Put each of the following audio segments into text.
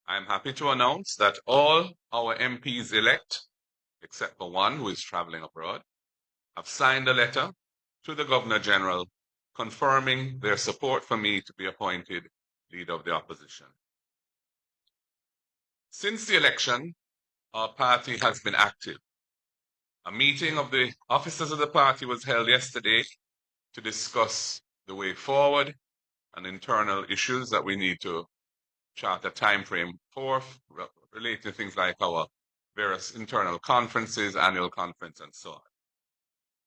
I'm happy to announce that all our MPs-elect, except for one who is traveling abroad, have signed a letter to the Governor General confirming their support for me to be appointed Leader of the Opposition. Since the election, our party has been active. A meeting of the officers of the party was held yesterday to discuss the way forward and internal issues that we need to chart a time frame for related to things like our various internal conferences, annual conference, and so on.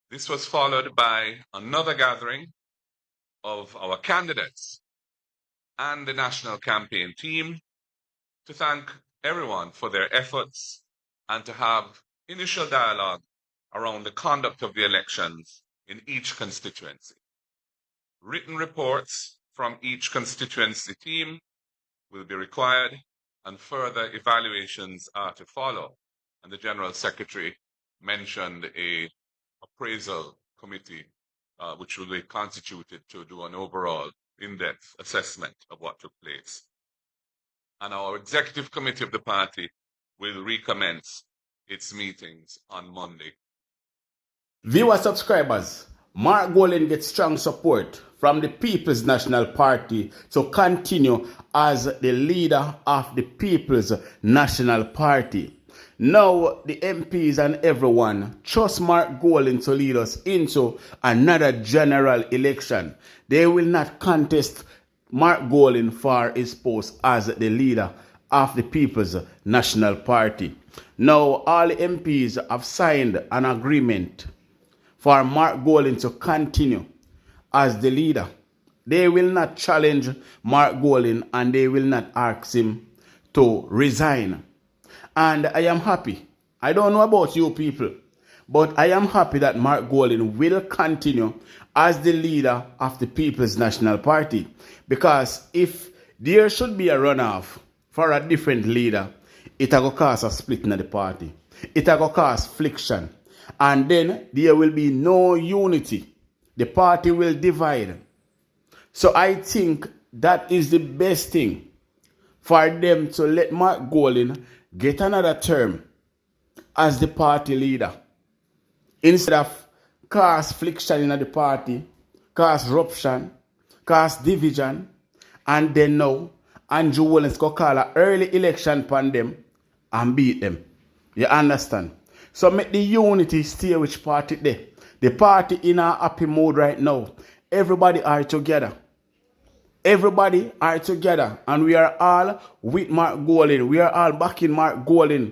This was followed by another gathering of our candidates and the national campaign team to thank everyone for their efforts and to have initial dialogue around the conduct of the elections in each constituency. Written reports from each constituency team will be required and further evaluations are to follow. And the General Secretary mentioned an appraisal committee which will be constituted to do an overall in-depth assessment of what took place. And our executive committee of the party will recommence its meetings on Monday. Viewer subscribers, Mark Golding gets strong support from the People's National Party to continue as the leader of the People's National Party. Now the MPs and everyone trust Mark Golding to lead us into another general election. They will not contest Mark Golding for his post as the leader of the People's National Party. Now all the MPs have signed an agreement for Mark Golding to continue as the leader. They will not challenge Mark Golding and they will not ask him to resign. And I am happy. I don't know about you people, but I am happy that Mark Golding will continue as the leader of the People's National Party. Because if there should be a runoff for a different leader, it will cause a split in the party. It will cause friction. And then there will be no unity. The party will divide. So I think that is the best thing for them to let Mark Golding get another term as the party leader. Instead of cause friction in the party, cause rupture, cause division, and then now Andrew Holness go call an early election upon them and beat them. You understand? So make the unity stay which party there. The party in a happy mood right now. Everybody are together. Everybody are together. And we are all with Mark Golding. We are all backing Mark Golding.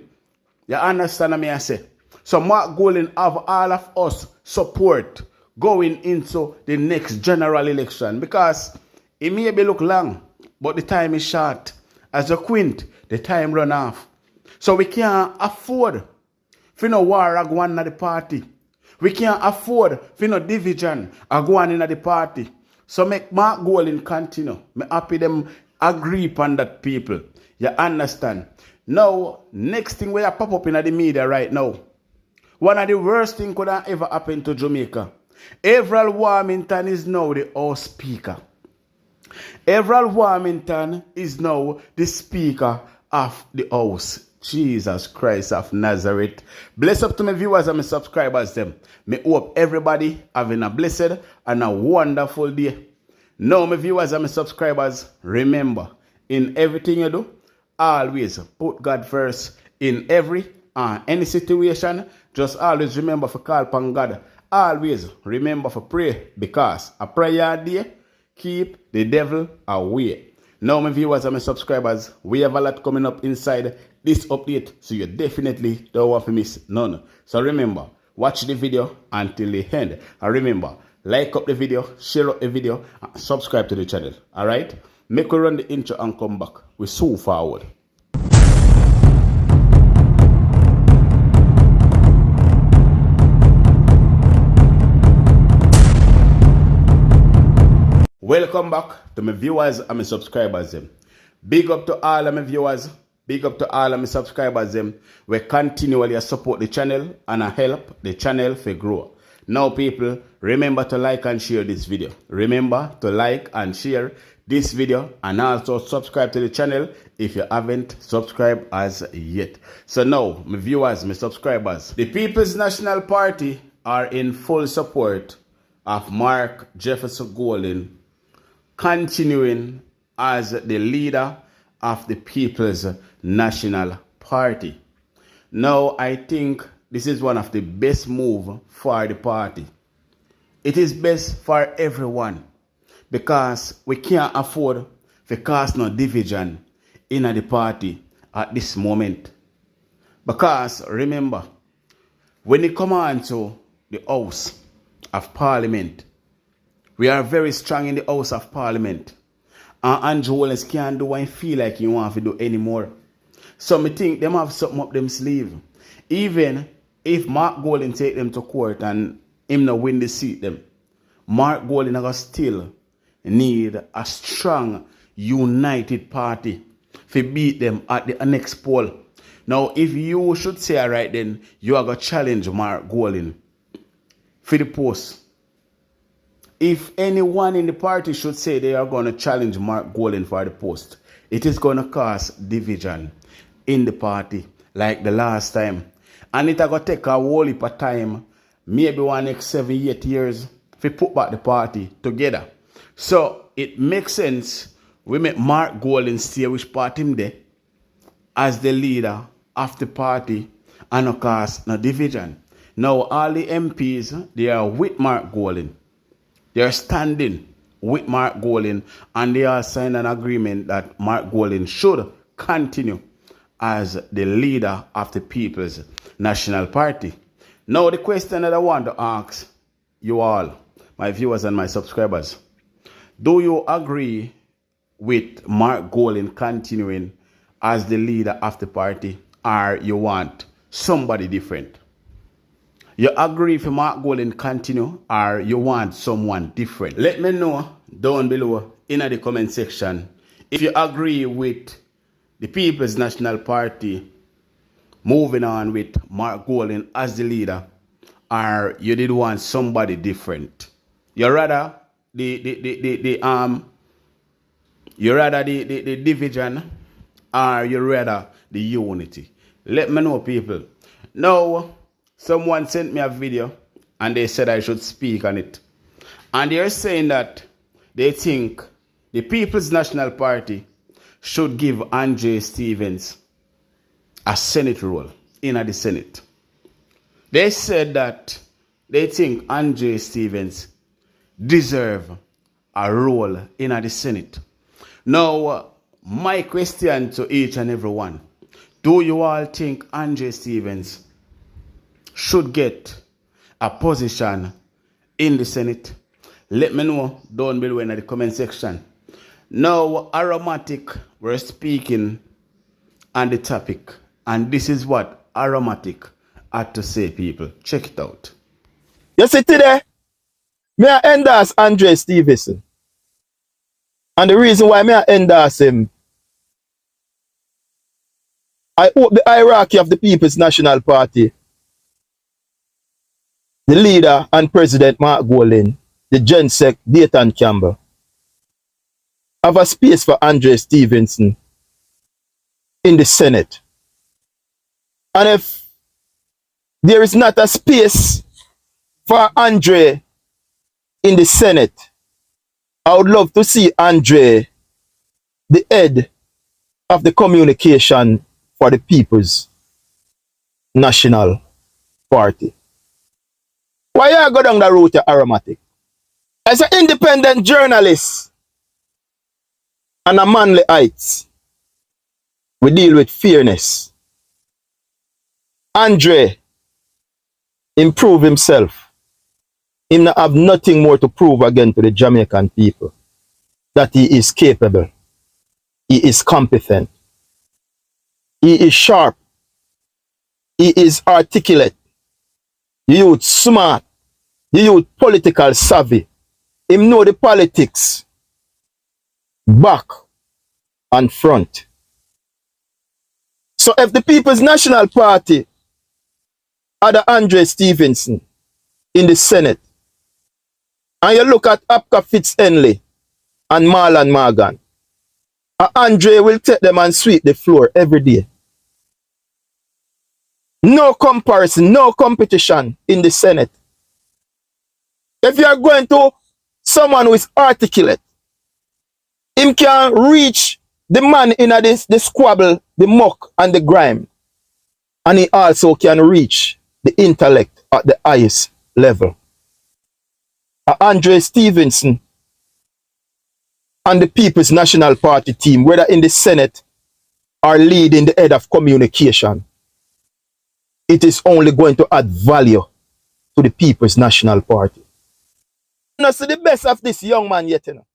You understand what I say? So Mark Golding have all of us support going into the next general election. Because it may be look long, but the time is short. As a quint, the time run off. So we can't afford for no war go on in the party. We can't afford for no division go on in the party. So make Mark Golding continue. Me happy them agree upon that, people. You understand? Now, next thing we are pop up in the media right now. One of the worst things could have ever happened to Jamaica. Evearld Warmington is now the House Speaker. Evearld Warmington is now the Speaker of the House. Jesus Christ of Nazareth. Bless up to my viewers and my subscribers them. Me hope everybody having a blessed and a wonderful day. Now my viewers and my subscribers, remember, in everything you do, always put God first in every and any situation. Just always remember to call upon God. Always remember to pray, because a prayer day keep the devil away. Now my viewers and my subscribers, we have a lot coming up inside this update, so you definitely don't want to miss none. So remember, watch the video until the end. And remember, like up the video, share up the video, and subscribe to the channel. Alright? Make we run the intro and come back. We're so forward. Welcome back to my viewers and my subscribers. Big up to all of my viewers. Big up to all of my subscribers. We continually support the channel and help the channel to grow. Now, people, remember to like and share this video. Remember to like and share this video and also subscribe to the channel if you haven't subscribed as yet. So now, my viewers, my subscribers, the People's National Party are in full support of Mark Jefferson Golden continuing as the leader of the People's National Party. Now, I think this is one of the best moves for the party. It is best for everyone because we can't afford to cause no division in the party at this moment. Because remember, when it comes on to the House of Parliament, we are very strong in the House of Parliament. And Andrew Holness can't do what he feel like he want to do anymore. So me think them have something up them sleeve. Even if Mark Golden take them to court and him not win the seat them, Mark Golden are still need a strong, united party to beat them at the next poll. Now, if you should say right then, you are going to challenge Mark Golden for the post. If anyone in the party should say they are going to challenge Mark Golden for the post, it is going to cause division in the party like the last time. And it is going to take a whole heap of time, maybe 7, 8 years, to put back the party together. So it makes sense we make Mark Golden stay which party him there as the leader of the party and of course no division. Now all the MPs, they are with Mark Golden. They are standing with Mark Golden and they are signed an agreement that Mark Golden should continue as the leader of the People's National Party. Now the question that I want to ask you all, my viewers and my subscribers, do you agree with Mark Golden continuing as the leader of the party or you want somebody different? You agree for Mark Golden continue or you want someone different? Let me know down below in the comment section if you agree with the People's National Party moving on with Mark Golden as the leader or you did want somebody different. You rather the division or you rather the unity? Let me know, people. Now, someone sent me a video and they said I should speak on it. And they're saying that they think the People's National Party should give Andre Stevens a Senate role in the Senate. They said that they think Andre Stevens deserve a role in the Senate. Now, my question to each and every one, do you all think Andre Stevens should get a position in the Senate? Let me know down below in the comment section. Now, Aromatic, we're speaking on the topic, and this is what Aromatic had to say, people. Check it out. You see today, me I endorse Andre Stevenson. And the reason why me I endorse him, I hope the hierarchy of the People's National Party, the leader and president Mark Golden, the Gensec Dayton Campbell, have a space for Andre Stevenson in the Senate. And if there is not a space for Andre in the Senate, I would love to see Andre the head of the communication for the People's National Party. Why you go down the route of Aromatic? As an independent journalist and a manly heights, we deal with fairness. Andre improve himself. He not have nothing more to prove again to the Jamaican people. That he is capable. He is competent. He is sharp. He is articulate. The youth smart. The youth political savvy. Him know the politics. Back and front. So if the People's National Party had Andre Stevenson in the Senate, and you look at Apka Fitz-Henley and Marlon Morgan, Andre will take them and sweep the floor every day. No comparison, no competition in the Senate. If you are going to someone who is articulate, him can reach the man in the squabble, the muck and the grime. And he also can reach the intellect at the highest level. Andre Stevenson and the People's National Party team, whether in the Senate or leading the head of communication, it is only going to add value to the People's National Party. You know, see the best of this young man yet, you know,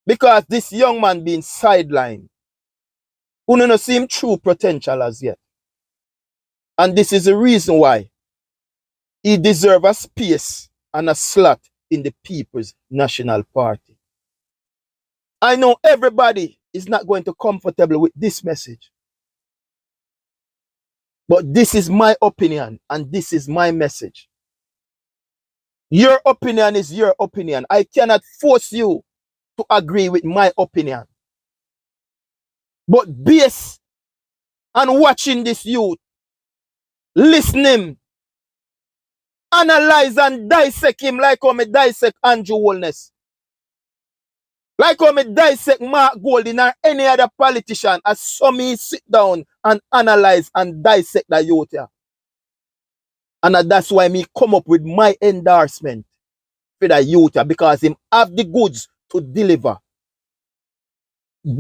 because this young man being sidelined, who don't see him true potential as yet. And this is the reason why he deserves a space and a slot in the People's National Party. I know everybody is not going to be comfortable with this message. But this is my opinion and this is my message. Your opinion is your opinion. I cannot force you to agree with my opinion. But based on watching this youth, listening, analyze and dissect him like how me dissect Andrew Holness. Like how me dissect Mark Golding or any other politician, as some me sit down and analyze and dissect the youth here. And that's why me come up with my endorsement for the youth here, because him have the goods to deliver.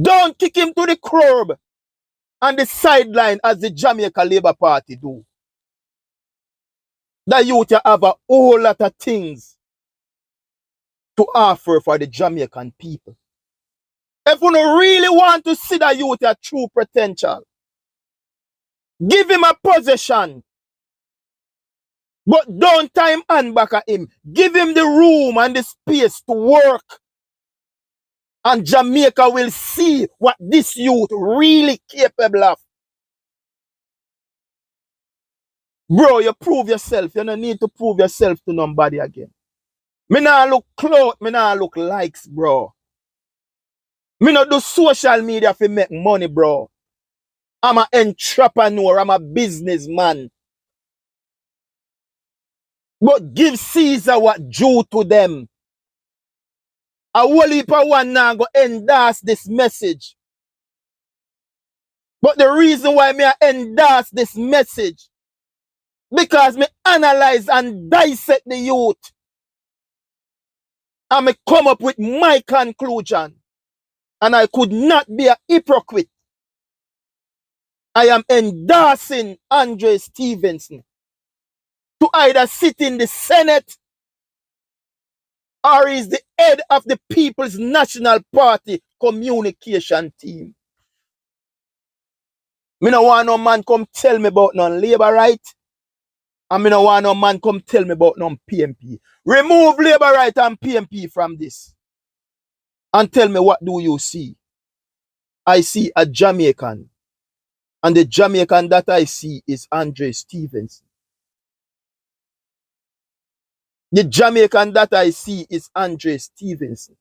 Don't kick him to the curb and the sideline as the Jamaica Labour Party do. The youth here have a whole lot of things to offer for the Jamaican people. If you really want to see the youth a true potential, give him a position, but don't tie him hand back at him. Give him the room and the space to work. And Jamaica will see what this youth really capable of. Bro, you prove yourself. You don't need to prove yourself to nobody again. Me nah look clout, me nah look likes, bro. Me not do social media to make money, bro. I'm an entrepreneur, I'm a businessman. But give Caesar what due to them. A whole heap of one now go endorse this message. But the reason why me endorse this message, because me analyze and dissect the youth. And me come up with my conclusion. And I could not be a hypocrite. I am endorsing Andre Stevenson to either sit in the Senate or is the head of the People's National Party communication team. Me no want no man come tell me about no labor right. And me no want no man come tell me about no PMP. Remove labor right and PMP from this. And tell me, what do you see? I see a Jamaican. And the Jamaican that I see is Andre Stevenson. The Jamaican that I see is Andre Stevenson.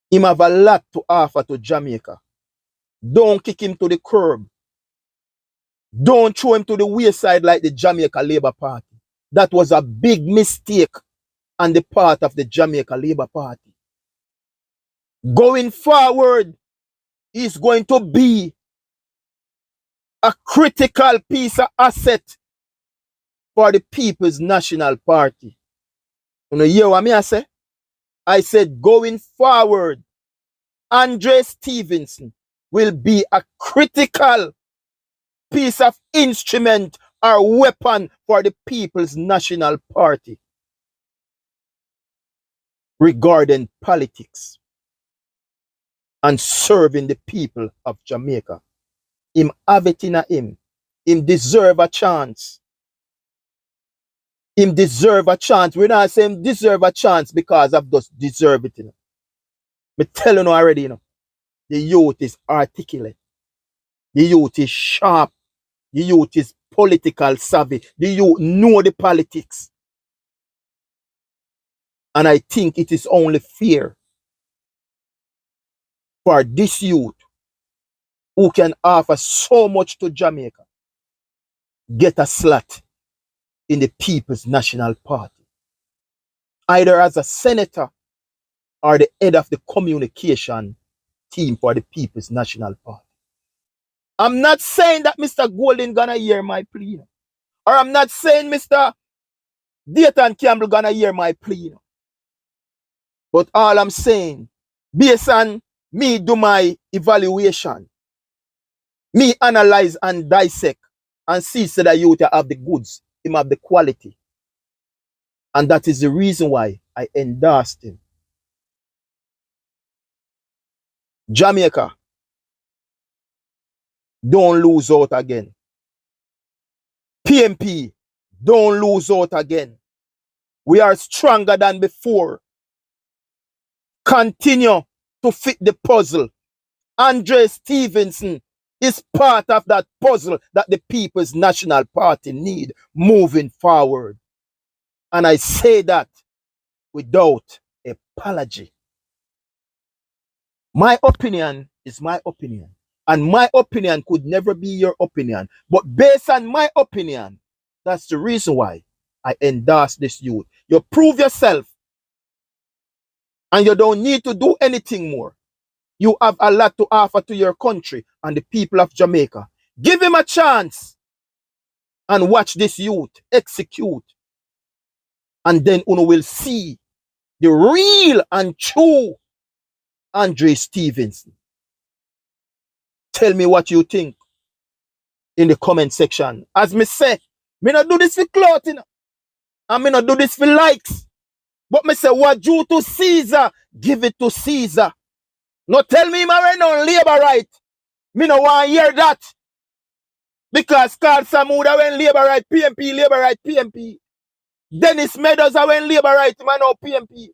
Him have a lot to offer to Jamaica. Don't kick him to the curb. Don't throw him to the wayside like the Jamaica Labour Party. That was a big mistake on the part of the Jamaica Labour Party. Going forward, is going to be a critical piece of asset for the People's National Party. You know, hear what I say? I said going forward, Andre Stevenson will be a critical piece of instrument or weapon for the People's National Party regarding politics and serving the people of Jamaica. Him have it in him. Him deserve a chance. Him deserve a chance. We're not saying deserve a chance because of just deserve it. You know. Me telling you already, you know, the youth is articulate. The youth is sharp. The youth is political savvy. The youth know the politics. And I think it is only fair for this youth who can offer so much to Jamaica get a slot in the People's National Party, either as a senator or the head of the communication team for the People's National Party. I'm not saying that Mr. Golden gonna hear my plea, or I'm not saying Mr. Dayton Campbell gonna hear my plea. But all I'm saying, based on me do my evaluation, me analyze and dissect and see so that youth have the goods, him have the quality. And that is the reason why I endorsed him. Jamaica, don't lose out again. PMP, don't lose out again. We are stronger than before. Continue to fit the puzzle. Andre Stevenson is part of that puzzle that the People's National Party need moving forward. And I say that without apology. My opinion is my opinion. And my opinion could never be your opinion. But based on my opinion, that's the reason why I endorse this youth. You prove yourself. And you don't need to do anything more. You have a lot to offer to your country and the people of Jamaica. Give him a chance. And watch this youth execute. And then you will see the real and true Andre Stevenson. Tell me what you think in the comment section. As me say, me not do this for clothing. And me not do this for likes. But me say, what due to Caesar, give it to Caesar. No tell me I no labor right. Me no want to hear that. Because Carl Samuda went labor right, PMP, labor right, PMP. Dennis Meadows I went labor right, man, now PMP.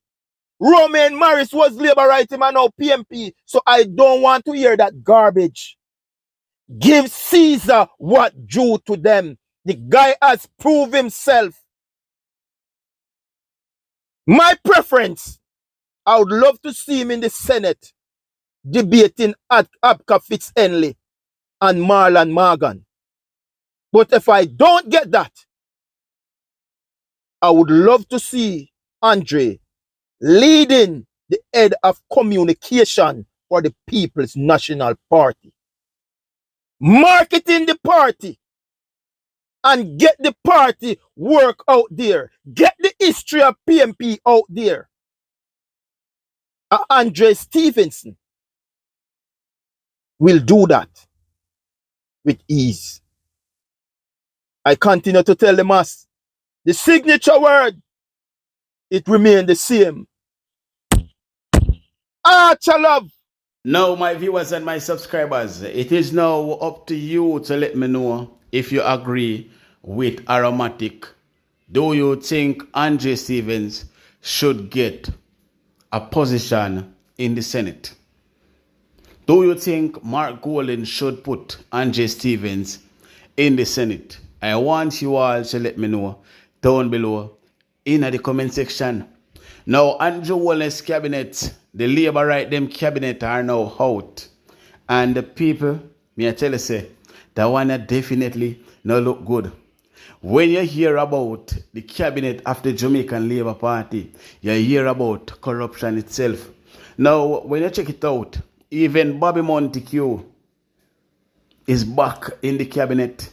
Romain Morris was labor right, man, now PMP. So I don't want to hear that garbage. Give Caesar what due to them. The guy has proved himself. My preference, I would love to see him in the Senate debating at Abka Fitz-Henley and Marlon Morgan. But if I don't get that, I would love to see Andre leading the head of communication for the People's National Party. Marketing the party and get the party work out there. Get the history of PMP out there. Andre Stevenson will do that with ease. I continue to tell the mass, the signature word, it remains the same. Archer love. Now, my viewers and my subscribers, it is now up to you to let me know if you agree with Aromatic. Do you think Andre Stevens should get a position in the Senate? Do you think Mark Golden should put Andre Stevens in the Senate? I want you all to let me know down below in the comment section. Now, Andrew Holness cabinet, the Labour right them cabinet are now out. And the people, me I tell you say, that one definitely not look good. When you hear about the cabinet of the Jamaican Labour Party, you hear about corruption itself. Now, when you check it out, even Bobby Montague is back in the cabinet.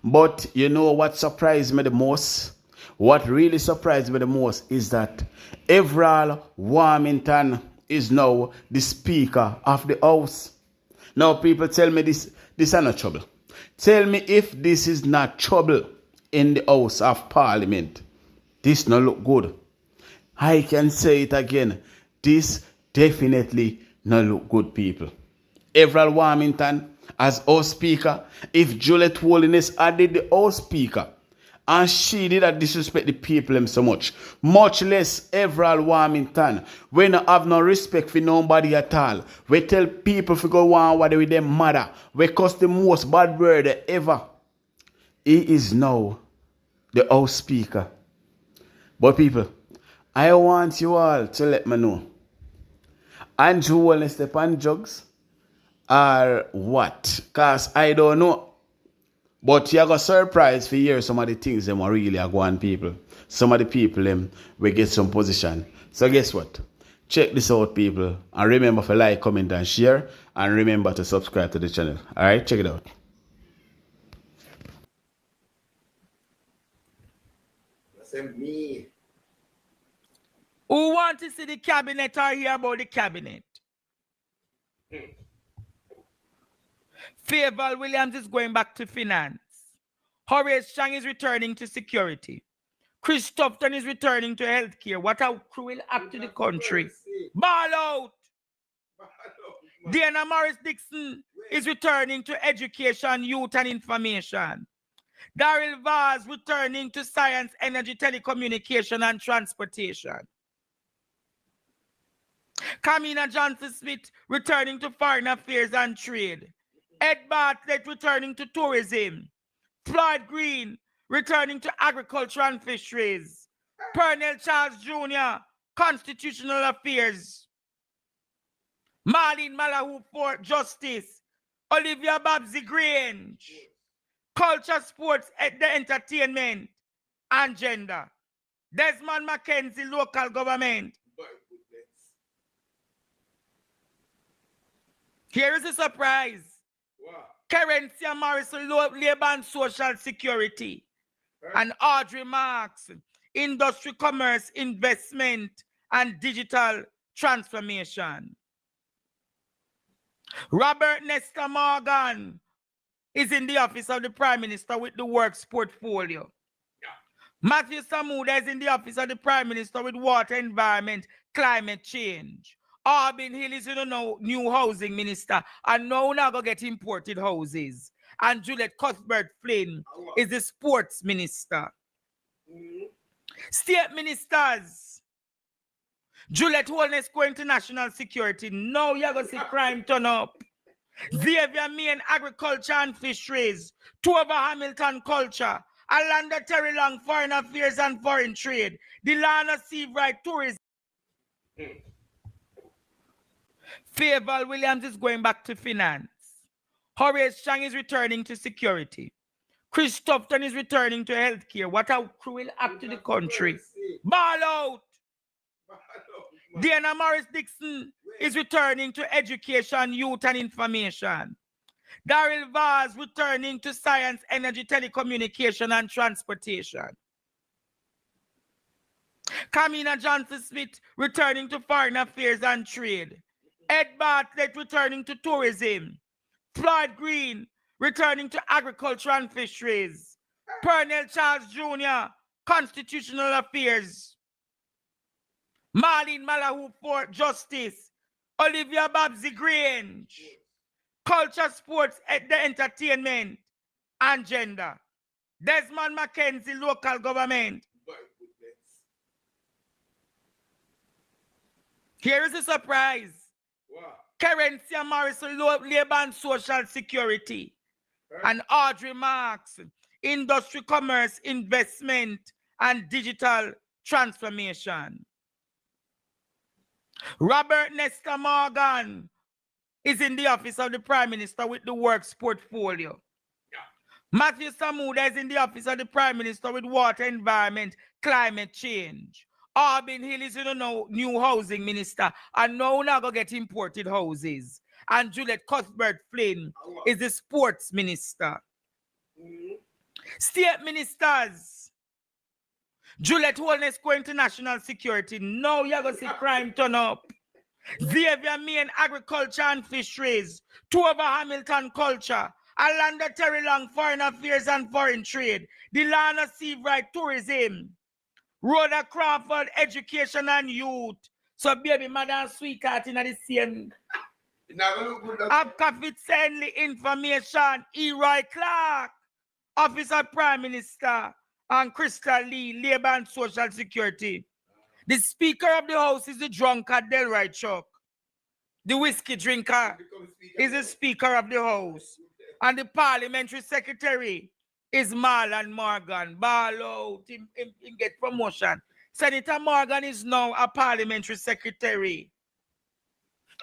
But you know what surprised me the most? What really surprised me the most is that Evearld Warmington is now the Speaker of the House. Now people tell me this is not trouble. Tell me if this is not trouble in the House of Parliament. This not look good. I can say it again. This definitely not look good, people. Evearld Warmington as House Speaker, if Juliet Holness added the House Speaker, and she did not disrespect the people so much less Evearld Warmington. We don't have no respect for nobody at all. We tell people to go on what with them mother. We cuss the most bad word ever. he is now the House Speaker. But people, I want you all to let me know. Andrew will step on drugs or what? Because I don't know. But you got surprised to hear some of the things them are really go on people. Some of the people them will get some position. So guess what? Check this out, people. And remember to like, comment, and share. And remember to subscribe to the channel. Alright, check it out. Me. Who want to see the cabinet or hear about the cabinet? Evearld Williams is going back to finance. Horace Chang is returning to security. Chris Tufton is returning to healthcare. What a cruel act to the country. Ball out. Diana Morris Dixon is returning to education, youth, and information. Daryl Vaz returning to science, energy, telecommunication, and transportation. Kamina Johnson-Smith returning to foreign affairs and trade. Ed Bartlett returning to tourism. Floyd Green returning to agriculture and fisheries. Pernell Charles Jr., constitutional affairs. Marlene Malahou for justice. Olivia Babsy Grange, culture, sports, the entertainment, and gender. Desmond McKenzie, local government. Here is a surprise. Wow. Kerencia Morrison, Labor and Social Security. And Audrey Marks, Industry, Commerce, Investment, and Digital Transformation. Robert Nestor Morgan is in the office of the Prime Minister with the Works portfolio. Yeah. Matthew Samuda is in the office of the Prime Minister with Water, Environment, Climate Change. Arbin Hill is in the new housing minister, and now we're not going to get imported houses. And Juliet Cuthbert Flynn is the sports minister. State ministers. Juliet Holness going to national security. Now you're going to see crime turn up. Xavier Main, agriculture and fisheries. Tova Hamilton, culture. Alanda Terry Long, foreign affairs and foreign trade. Delana Seabright, tourism. Evearld Williams is going back to finance. Horace Chang is returning to security. Chris Tufton is returning to healthcare. What a cruel act to the country. Ball out. Diana Morris Dixon is returning to education, youth, and information. Daryl Vaz returning to science, energy, telecommunication, and transportation. Kamina Johnson-Smith returning to foreign affairs and trade. Ed Bartlett returning to tourism. Floyd Green returning to agriculture and fisheries. Pernell Charles Jr., constitutional affairs. Marlene Malahou for justice. Olivia Babsy Grange, culture, sports, the entertainment, and gender. Desmond McKenzie, local government. Here is a surprise. Wow. Kerencia Morrison, Labor and Social Security. And Audrey Marks, Industry, Commerce, Investment, and Digital Transformation. Robert Nestor Morgan is in the office of the Prime Minister with the Works portfolio. Yeah. Matthew Samuda is in the office of the Prime Minister with Water, Environment, Climate Change. Arbin Hill is in the new housing minister, and now we're not going to get imported houses. And Juliet Cuthbert Flynn is the sports minister. State ministers. Juliet Holness going to national security. Now you're going to see crime turn up. Xavier Main, agriculture and fisheries. Tova Hamilton, culture. Alanda Terry Long, foreign affairs and foreign trade. Delana Seabright, tourism. Rhoda Crawford, education and youth. So baby, madam, sweetheart in the same. Abka Fitzenley, information. Eroy Clark, office of Prime Minister. And Crystal Lee, Labor and Social Security. The Speaker of the House is the drunkard Delroy Chuck. The whiskey drinker is the Speaker of the House. And the Parliamentary Secretary is Marlon Morgan. Ball out, him get promotion. Senator Morgan is now a parliamentary secretary.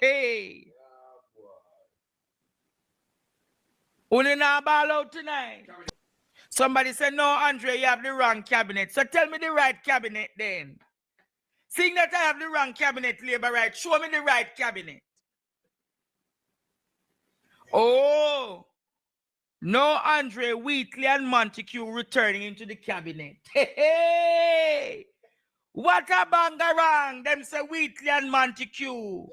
Hey. Only now ball out tonight. Somebody said, no, Andre, you have the wrong cabinet. So tell me the right cabinet then. Seeing that I have the wrong cabinet, Labour right, show me the right cabinet. Oh, no, Andre, Wheatley and Montague returning into the cabinet. Hey, what a bangarang. Them say Wheatley and Montague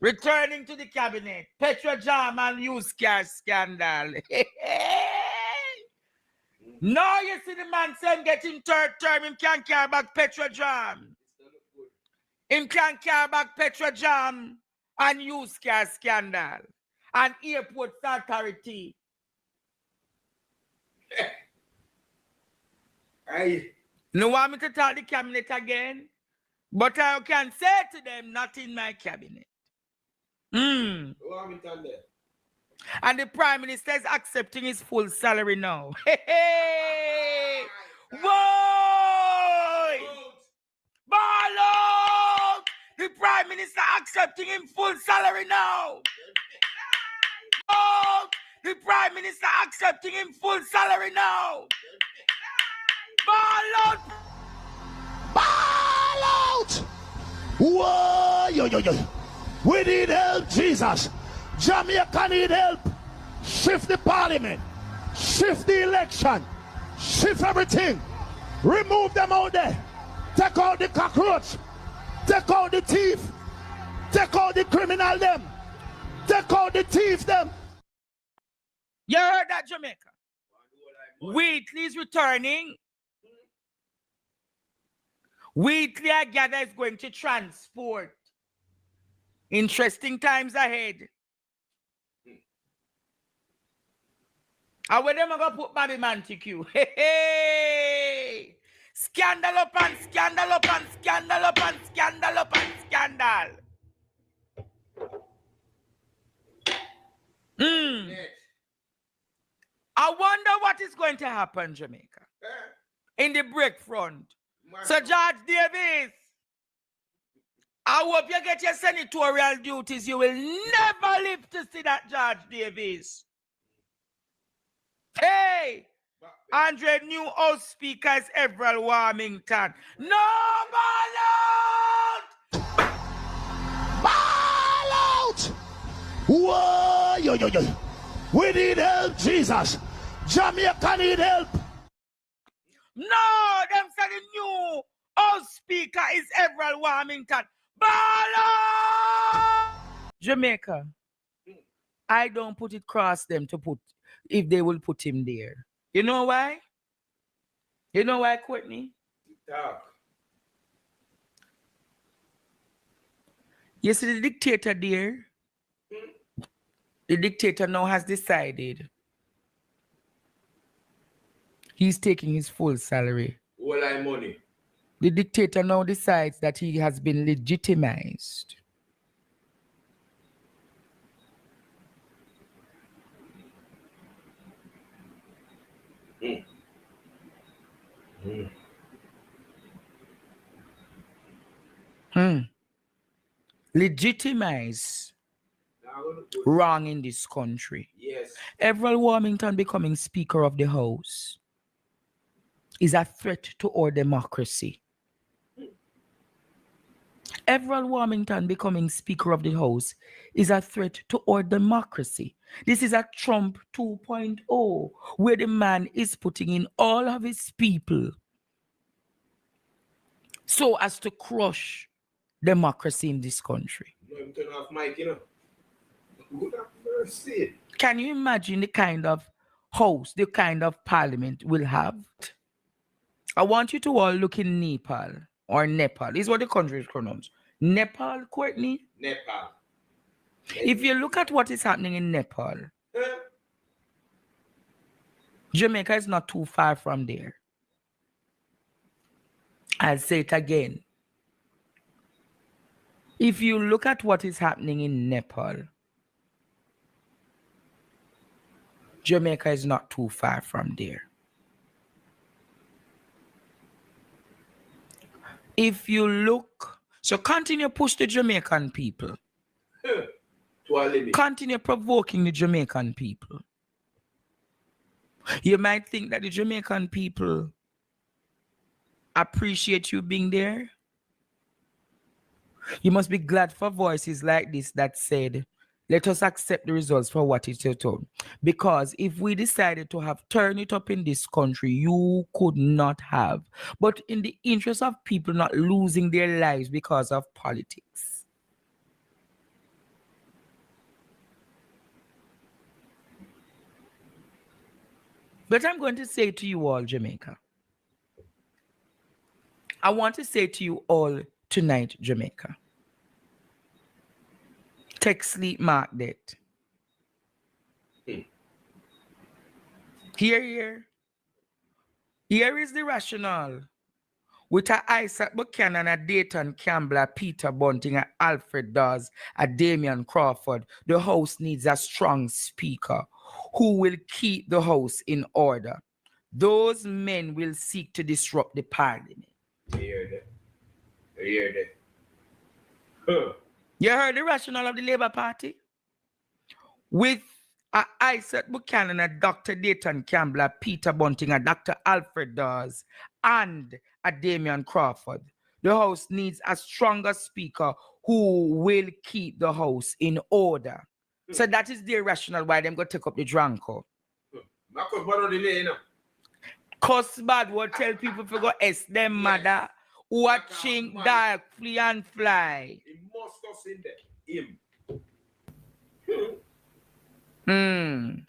returning to the cabinet. Petrojam and used car scandal. No, you see the man saying getting third term, him can't carry back Petrojam. Him can't carry back Petrojam and used car scandal. And airport authority. No want me to talk the cabinet again? But I can say to them, not in my cabinet. And the Prime Minister is accepting his full salary now. Hey! Whoa! Ball out! The Prime Minister accepting him full salary now. Oh! The Prime Minister accepting him full salary now. Ball out! Ball out! Whoa! Yo, yo, yo. We need help, Jesus. Jamaica need help. Shift the parliament. Shift the election. Shift everything. Remove them out there. Take out the cockroach. Take out the thief. Take out the criminal them. Take out the thief them. You heard that, Jamaica? Wheatley is returning. Wheatley, I gather, is going to transport. Interesting times ahead. And where them going to put Bobby Montague? Hey, hey! Scandal upon scandal upon scandal upon scandal upon scandal. I wonder what is going to happen, Jamaica, in the break front. So, George Davis, I hope you get your senatorial duties. You will never live to see that, George Davis. Hey, Andre, new House Speaker is Evearld Warmington. No, ball out! Ball out! Whoa! Yo, yo, yo. We need help, Jesus. Jamaica need help. No, them say the new House Speaker is Evearld Warmington. Ball out! Jamaica, I don't put it cross them to put, if they will put him there. You know why? You know why, Courtney? You see the dictator there? The dictator now has decided he's taking his full salary. All I money. The dictator now decides that he has been legitimized. Legitimize wrong in this country. Yes. Evearld Warmington becoming Speaker of the House is a threat to our democracy. Evearld Warmington becoming Speaker of the House is a threat to our democracy. This is a Trump 2.0, where the man is putting in all of his people so as to crush democracy in this country. No, turn off mic, you know. Good mercy. Can you imagine the kind of house, the kind of parliament we'll have? I want you to all look in Nepal or Nepal. This is what the country is pronounced. Nepal, Courtney? Nepal. If you look at what is happening in Nepal, Jamaica is not too far from there. I'll say it again. If you look at what is happening in Nepal, Jamaica is not too far from there. If you look, so continue push the Jamaican people. To a limit. Continue provoking the Jamaican people. You might think that the Jamaican people appreciate you being there. You must be glad for voices like this that said, let us accept the results for what it is. Because if we decided to have turn it up in this country, you could not have. But in the interest of people not losing their lives because of politics. But I'm going to say to you all, Jamaica. I want to say to you all tonight, Jamaica. Take sleep, mark that. Here is the rationale. With a Isaac Buchanan, a Dayton Campbell, a Peter Bunting, a Alfred Dawes, a Damian Crawford, the House needs a strong speaker who will keep the House in order. Those men will seek to disrupt the parliament. You hear that? You hear that? Huh. You heard the rationale of the Labour Party? With a Isaac Buchanan, a Dr. Dayton Campbell, a Peter Bunting, a Dr. Alfred Dawes, and a Damian Crawford. The House needs a stronger speaker who will keep the House in order. So that is the rationale why them go take up the Dranko. Cuss bad will tell people to go S them mother. Watching dark flee and fly. He must have seen that. Him.